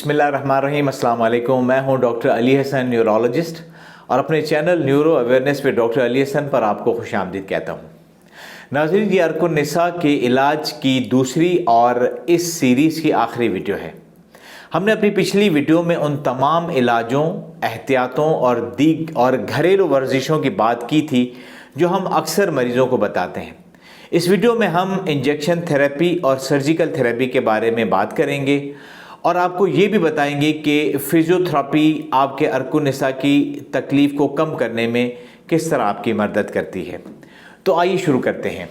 बिस्मिल्लाहिर्रहमानिर्रहीम, अस्सलाम वालेकुम। मैं हूं डॉक्टर अली हसन, न्यूरोलॉजिस्ट, और अपने चैनल न्यूरो अवेयरनेस पे डॉक्टर अली हसन पर आपको खुशामदीद कहता हूं। नाज़रीन, ये अर्कुन्निसा के इलाज की दूसरी और इस सीरीज़ की आखिरी वीडियो है। हमने अपनी पिछली वीडियो में उन तमाम इलाजों, एहतियातों और घरेलू वर्जिशों की बात की थी जो हम अक्सर मरीज़ों को बताते हैं। इस वीडियो में हम इंजेक्शन थेरेपी और सर्जिकल थेरेपी के बारे में बात करेंगे और आपको ये भी बताएंगे कि फिजियोथेरेपी आपके अर्कुन्निसा की तकलीफ़ को कम करने में किस तरह आपकी मदद करती है। तो आइए शुरू करते हैं।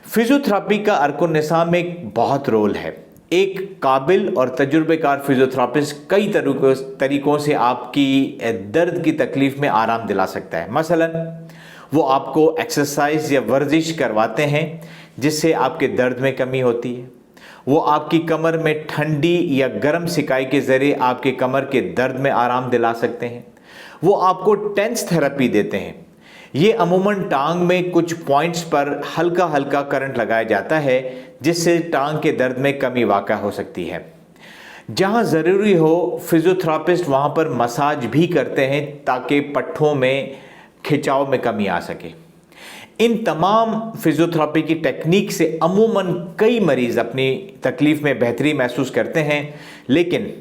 फिजियोथेरेपी का अर्कुन्निसा में बहुत रोल है। एक काबिल और तजुर्बेकार फिजियोथेरेपिस्ट कई तरीकों से आपकी दर्द की तकलीफ़ में आराम दिला सकता है। मसलन वो आपको एक्सरसाइज या वर्जिश करवाते हैं जिससे आपके दर्द में कमी होती है। वो आपकी कमर में ठंडी या गर्म सिकाई के ज़रिए आपके कमर के दर्द में आराम दिला सकते हैं। वो आपको टेंस थेरेपी देते हैं। ये अमूमन टांग में कुछ पॉइंट्स पर हल्का हल्का करंट लगाया जाता है जिससे टांग के दर्द में कमी वाक़ा हो सकती है। जहाँ ज़रूरी हो फिजियोथेरेपिस्ट वहाँ पर मसाज भी करते हैं ताकि पट्ठों में खिंचाव में कमी आ सके। इन तमाम फिजियोथेरेपी की टेक्निक से अमूमन कई मरीज़ अपनी तकलीफ़ में बेहतरी महसूस करते हैं, लेकिन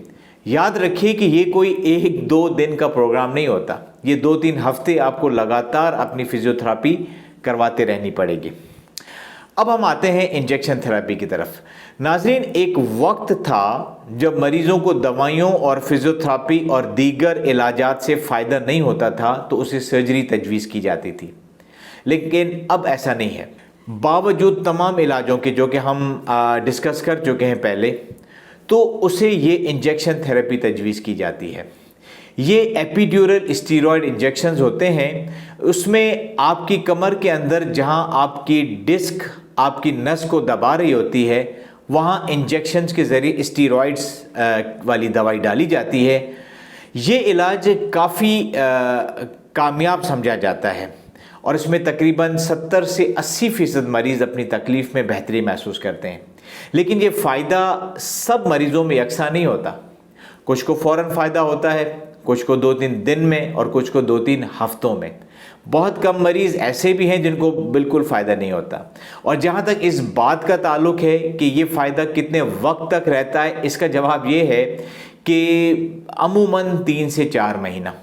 याद रखिए कि ये कोई 1-2 दिन का प्रोग्राम नहीं होता। ये 2-3 हफ्ते आपको लगातार अपनी फिजियोथेरेपी करवाते रहनी पड़ेगी। अब हम आते हैं इंजेक्शन थेरेपी की तरफ। नाज़रीन, एक वक्त था जब मरीज़ों को दवाइयों और फिजियोथेरेपी और दीगर इलाजात से फ़ायदा नहीं होता था तो उसे सर्जरी तजवीज़ की जाती थी, लेकिन अब ऐसा नहीं है। बावजूद तमाम इलाजों के जो कि हम डिस्कस कर चुके हैं पहले, तो उसे ये इंजेक्शन थेरेपी तजवीज़ की जाती है। ये एपिड्यूरल स्टीरॉयड इंजेक्शंस होते हैं। उसमें आपकी कमर के अंदर जहां आपकी डिस्क आपकी नस को दबा रही होती है वहां इंजेक्शंस के ज़रिए स्टीरॉयड्स वाली दवाई डाली जाती है। ये इलाज काफ़ी कामयाब समझा जाता है और इसमें तकरीबन 70 से 80% मरीज़ अपनी तकलीफ़ में बेहतरी महसूस करते हैं। लेकिन ये फ़ायदा सब मरीज़ों में यकसा नहीं होता। कुछ को फ़ौरन फ़ायदा होता है, कुछ को 2-3 दिन में और कुछ को 2-3 हफ्तों में। बहुत कम मरीज़ ऐसे भी हैं जिनको बिल्कुल फ़ायदा नहीं होता। और जहाँ तक इस बात का ताल्लुक़ है कि ये फ़ायदा कितने वक्त तक रहता है, इसका जवाब ये है कि अमूमन 3 से 4 महीना।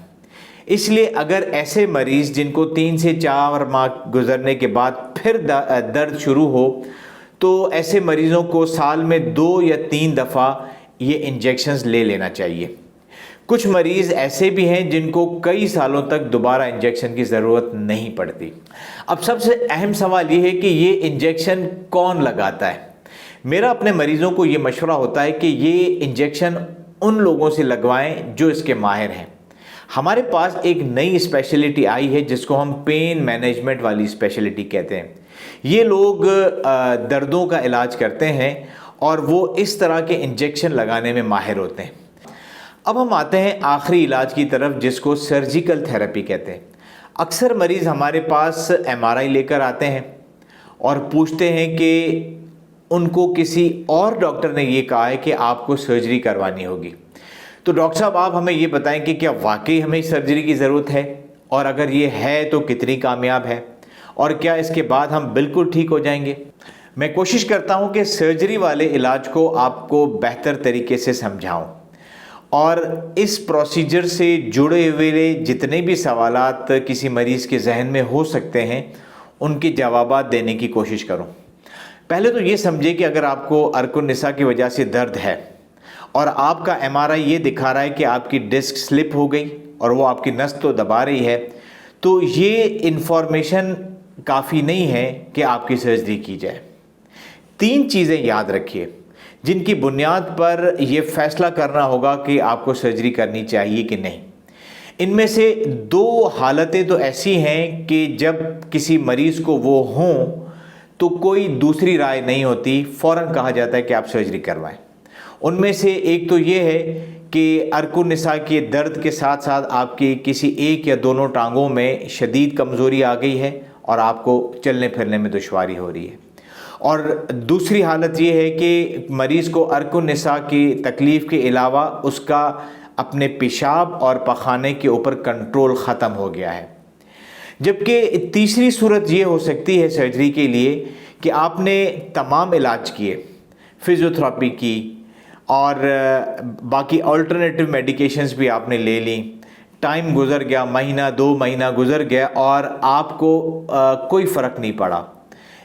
इसलिए अगर ऐसे मरीज़ जिनको 3 से 4 माह गुजरने के बाद फिर दर्द शुरू हो तो ऐसे मरीज़ों को साल में 2 या 3 दफ़ा ये इंजेक्शंस ले लेना चाहिए। कुछ मरीज़ ऐसे भी हैं जिनको कई सालों तक दोबारा इंजेक्शन की ज़रूरत नहीं पड़ती। अब सबसे अहम सवाल ये है कि ये इंजेक्शन कौन लगाता है। मेरा अपने मरीज़ों को ये मशवरा होता है कि ये इंजेक्शन उन लोगों से लगवाएं जो इसके माहिर हैं। हमारे पास एक नई स्पेशलिटी आई है जिसको हम पेन मैनेजमेंट वाली स्पेशलिटी कहते हैं। ये लोग दर्दों का इलाज करते हैं और वो इस तरह के इंजेक्शन लगाने में माहिर होते हैं। अब हम आते हैं आखिरी इलाज की तरफ जिसको सर्जिकल थेरेपी कहते हैं। अक्सर मरीज़ हमारे पास MRI लेकर आते हैं और पूछते हैं कि उनको किसी और डॉक्टर ने ये कहा है कि आपको सर्जरी करवानी होगी। तो डॉक्टर साहब, आप हमें ये बताएं कि क्या वाकई हमें सर्जरी की ज़रूरत है, और अगर ये है तो कितनी कामयाब है, और क्या इसके बाद हम बिल्कुल ठीक हो जाएंगे। मैं कोशिश करता हूँ कि सर्जरी वाले इलाज को आपको बेहतर तरीके से समझाऊँ और इस प्रोसीजर से जुड़े हुए जितने भी सवालात किसी मरीज़ के जहन में हो सकते हैं उनके जवाबात देने की कोशिश करूं। पहले तो ये समझिए कि अगर आपको अर्कुन्निसा की वजह से दर्द है और आपका MRI ये दिखा रहा है कि आपकी डिस्क स्लिप हो गई और वो आपकी नस तो दबा रही है, तो ये इन्फॉर्मेशन काफ़ी नहीं है कि आपकी सर्जरी की जाए। 3 चीज़ें याद रखिए जिनकी बुनियाद पर यह फैसला करना होगा कि आपको सर्जरी करनी चाहिए कि नहीं। इनमें से 2 हालतें तो ऐसी हैं कि जब किसी मरीज़ को वो हों तो कोई दूसरी राय नहीं होती, फ़ौरन कहा जाता है कि आप सर्जरी करवाएं। उनमें से एक तो ये है कि अर्कुन्निसा के दर्द के साथ साथ आपकी किसी एक या दोनों टांगों में शदीद कमज़ोरी आ गई है और आपको चलने फिरने में दुश्वारी हो रही है। اور دوسری حالت یہ ہے کہ مریض کو عرق النساء کی تکلیف کے علاوہ اس کا اپنے پیشاب اور پخانے کے اوپر کنٹرول ختم ہو گیا ہے۔ جبکہ تیسری صورت یہ ہو سکتی ہے سرجری کے لیے کہ آپ نے تمام علاج کیے، فزیوتھراپی کی اور باقی آلٹرنیٹیو میڈیکیشنز بھی آپ نے لے لیں، ٹائم گزر گیا، مہینہ 2 مہینہ گزر گیا اور آپ کو کوئی فرق نہیں پڑا،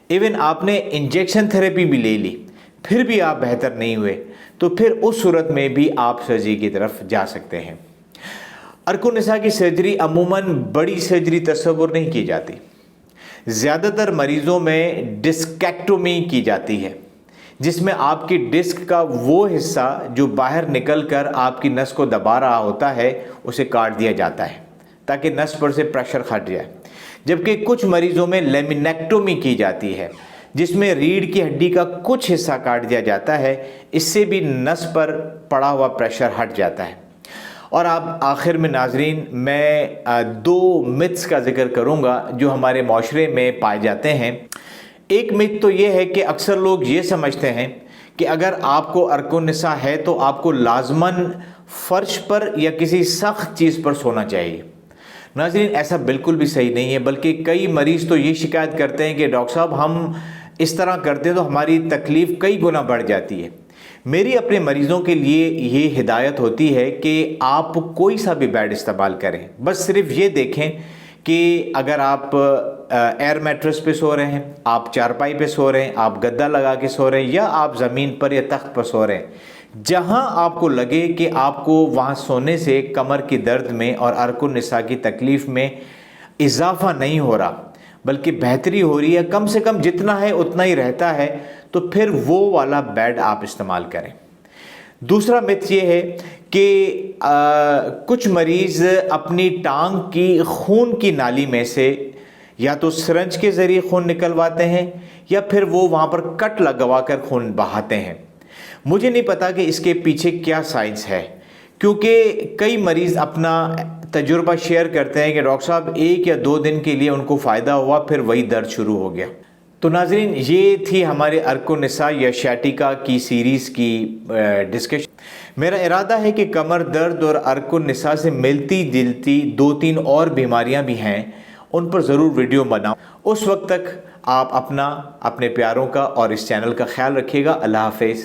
ایون آپ نے انجیکشن تھراپی بھی لے لی، پھر بھی آپ بہتر نہیں ہوئے، تو پھر اس صورت میں بھی آپ سرجری کی طرف جا سکتے ہیں۔ عرق النساء کی سرجری عموماً بڑی سرجری تصور نہیں کی جاتی، زیادہ تر مریضوں میں ڈسکیکٹومی کی جاتی ہے، جس میں آپ کی ڈسک کا وہ حصہ جو باہر نکل کر آپ کی نس کو دبا رہا ہوتا ہے اسے کاٹ دیا جاتا ہے تاکہ نس پر سے پریشر ہٹ جائے۔ جبکہ کچھ مریضوں میں لیمینیکٹومی کی جاتی ہے، جس میں ریڑھ کی ہڈی کا کچھ حصہ کاٹ دیا جاتا ہے، اس سے بھی نس پر پڑا ہوا پریشر ہٹ جاتا ہے۔ اور اب آخر میں ناظرین میں 2 متس کا ذکر کروں گا جو ہمارے معاشرے میں پائے جاتے ہیں۔ ایک مت تو یہ ہے کہ اکثر لوگ یہ سمجھتے ہیں کہ اگر آپ کو عرق النساء ہے تو آپ کو لازماً فرش پر یا کسی سخت چیز پر سونا چاہیے۔ ناظرین ایسا بالکل بھی صحیح نہیں ہے، بلکہ کئی مریض تو یہ شکایت کرتے ہیں کہ ڈاکٹر صاحب ہم اس طرح کرتے ہیں تو ہماری تکلیف کئی گنا بڑھ جاتی ہے۔ میری اپنے مریضوں کے لیے یہ ہدایت ہوتی ہے کہ آپ کوئی سا بھی بیڈ استعمال کریں، بس صرف یہ دیکھیں کہ اگر آپ ایئر میٹرس پہ سو رہے ہیں، آپ چارپائی پہ سو رہے ہیں، آپ گدا لگا کے سو رہے ہیں، یا آپ زمین پر یا تخت پر سو رہے ہیں، جہاں آپ کو لگے کہ آپ کو وہاں سونے سے کمر کی درد میں اور عرق النساء کی تکلیف میں اضافہ نہیں ہو رہا بلکہ بہتری ہو رہی ہے، کم سے کم جتنا ہے اتنا ہی رہتا ہے، تو پھر وہ والا بیڈ آپ استعمال کریں۔ دوسرا مت یہ ہے کہ کچھ مریض اپنی ٹانگ کی خون کی نالی میں سے یا تو سرنج کے ذریعے خون نکلواتے ہیں یا پھر وہ وہاں پر کٹ لگوا کر خون بہاتے ہیں۔ مجھے نہیں پتا کہ اس کے پیچھے کیا سائنس ہے، کیونکہ کئی مریض اپنا تجربہ شیئر کرتے ہیں کہ ڈاکٹر صاحب 1 یا 2 دن کے لیے ان کو فائدہ ہوا، پھر وہی درد شروع ہو گیا۔ تو ناظرین یہ تھی ہمارے عرق النساء یا شیٹیکا کی سیریز کی ڈسکشن۔ میرا ارادہ ہے کہ کمر درد اور عرق النساء سے ملتی جلتی 2-3 اور بیماریاں بھی ہیں، ان پر ضرور ویڈیو بناؤں۔ اس وقت تک آپ اپنے پیاروں کا اور اس چینل کا خیال رکھیے گا۔ اللہ حافظ۔